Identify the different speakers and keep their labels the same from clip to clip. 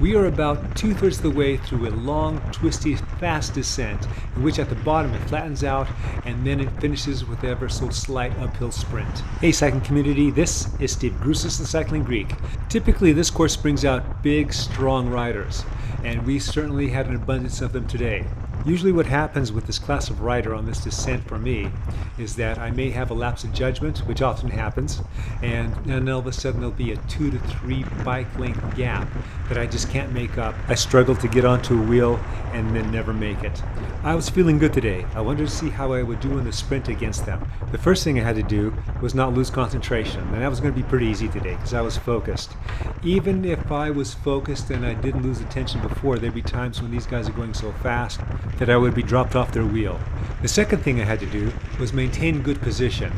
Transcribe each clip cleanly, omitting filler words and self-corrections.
Speaker 1: We are about 2/3 of the way through a long, twisty, fast descent, in which at the bottom it flattens out and then it finishes with ever so slight uphill sprint. Hey cycling community, this is Steve Grusis, the Cycling Greek. Typically this course brings out big, strong riders, and we certainly had an abundance of them today. Usually what happens with this class of rider on this descent for me is that I may have a lapse of judgment, which often happens, and then all of a sudden there'll be a 2 to 3 bike length gap that I just can't make up. I struggle to get onto a wheel and then never make it. I was feeling good today. I wanted to see how I would do in the sprint against them. The first thing I had to do was not lose concentration, and that was going to be pretty easy today because I was focused. Even if I was focused and I didn't lose attention before, there'd be times when these guys are going so fast that I would be dropped off their wheel. The second thing I had to do was maintain good position.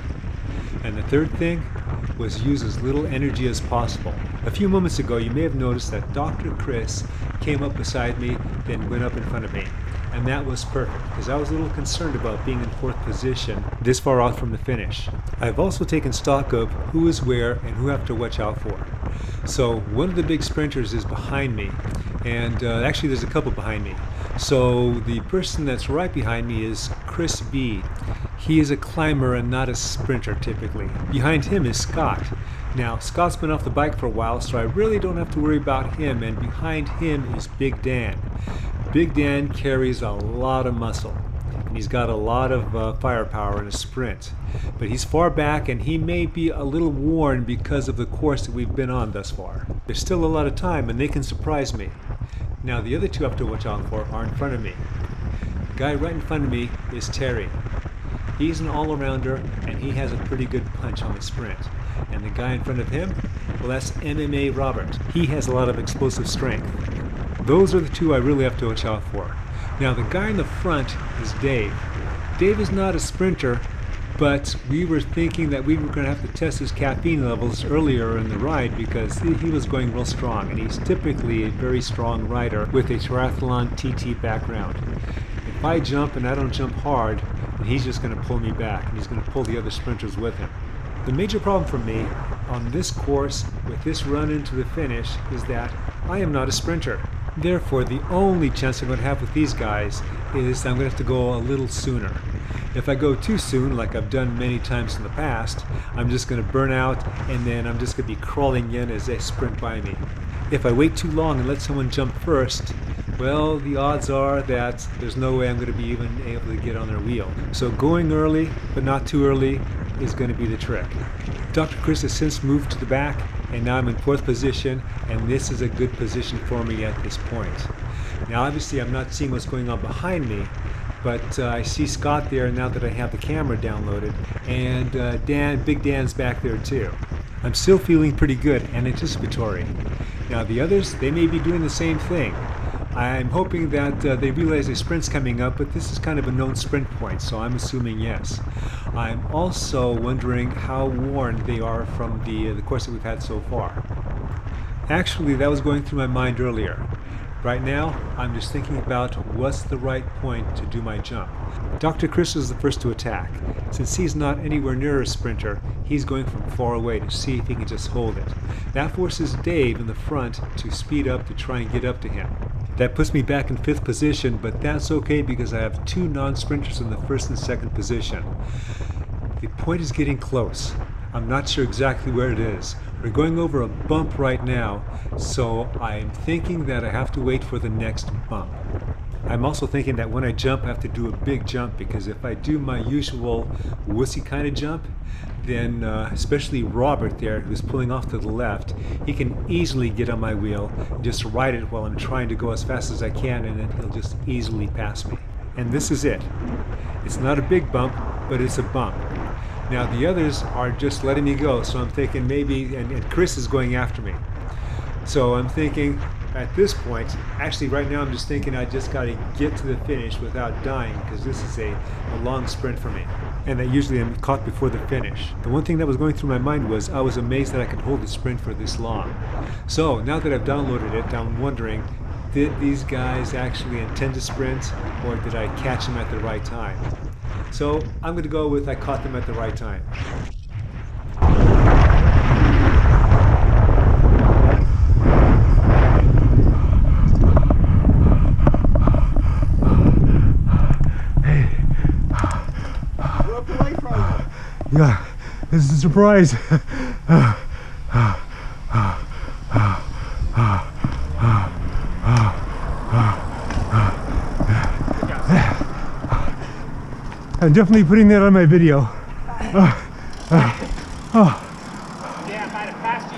Speaker 1: And the third thing was use as little energy as possible. A few moments ago you may have noticed that Dr. Chris came up beside me, then went up in front of me. And that was perfect, because I was a little concerned about being in fourth position this far out from the finish. I've also taken stock of who is where and who I have to watch out for. So one of the big sprinters is behind me, and actually there's a couple behind me. So the person that's right behind me is Chris B. He is a climber and not a sprinter typically. Behind him is Scott. Now Scott's been off the bike for a while, so I really don't have to worry about him, and behind him is Big Dan. Big Dan carries a lot of muscle, and he's got a lot of firepower in a sprint. But he's far back, and he may be a little worn because of the course that we've been on thus far. There's still a lot of time, and they can surprise me. Now the other two I have to watch out for are in front of me. The guy right in front of me is Terry. He's an all-arounder, and he has a pretty good punch on the sprint. And the guy in front of him, well, that's MMA Robert. He has a lot of explosive strength. Those are the two I really have to watch out for. Now the guy in the front is Dave. Dave is not a sprinter, but we were thinking that we were going to have to test his caffeine levels earlier in the ride because he was going real strong, and he's typically a very strong rider with a triathlon TT background. If I jump and I don't jump hard, then he's just going to pull me back, and he's going to pull the other sprinters with him. The major problem for me on this course with this run into the finish is that I am not a sprinter. Therefore, the only chance I'm going to have with these guys is I'm going to have to go a little sooner. If I go too soon, like I've done many times in the past, I'm just going to burn out, and then I'm just going to be crawling in as they sprint by me. If I wait too long and let someone jump first, well, the odds are that there's no way I'm going to be even able to get on their wheel. So going early, but not too early, is going to be the trick. Dr. Chris has since moved to the back, and now I'm in fourth position, and this is a good position for me at this point. Now obviously I'm not seeing what's going on behind me, but I see Scott there now that I have the camera downloaded, and Big Dan's back there too. I'm still feeling pretty good and anticipatory. Now the others, they may be doing the same thing. I'm hoping that they realize a sprint's coming up, but this is kind of a known sprint point, so I'm assuming yes. I'm also wondering how worn they are from the course that we've had so far. Actually, that was going through my mind earlier. Right now, I'm just thinking about what's the right point to do my jump. Dr. Chris is the first to attack. Since he's not anywhere near a sprinter, he's going from far away to see if he can just hold it. That forces Dave in the front to speed up to try and get up to him. That puts me back in fifth position, but that's okay because I have two non-sprinters in the first and second position. The point is getting close. I'm not sure exactly where it is. We're going over a bump right now, so I'm thinking that I have to wait for the next bump. I'm also thinking that when I jump, I have to do a big jump, because if I do my usual wussy kind of jump, then especially Robert there, who's pulling off to the left, he can easily get on my wheel and just ride it while I'm trying to go as fast as I can, and then he'll just easily pass me. And this is it. It's not a big bump, but it's a bump. Now the others are just letting me go, so I'm thinking maybe, and Chris is going after me. So I'm thinking at this point, actually right now I'm just thinking I just got to get to the finish without dying, because this is a long sprint for me. And that usually I'm caught before the finish. The one thing that was going through my mind was I was amazed that I could hold the sprint for this long. So now that I've downloaded it, I'm wondering, did these guys actually intend to sprint, or did I catch them at the right time? So I'm going to go with I caught them at the right time.
Speaker 2: Yeah, this is a surprise. I'm definitely putting that on my video.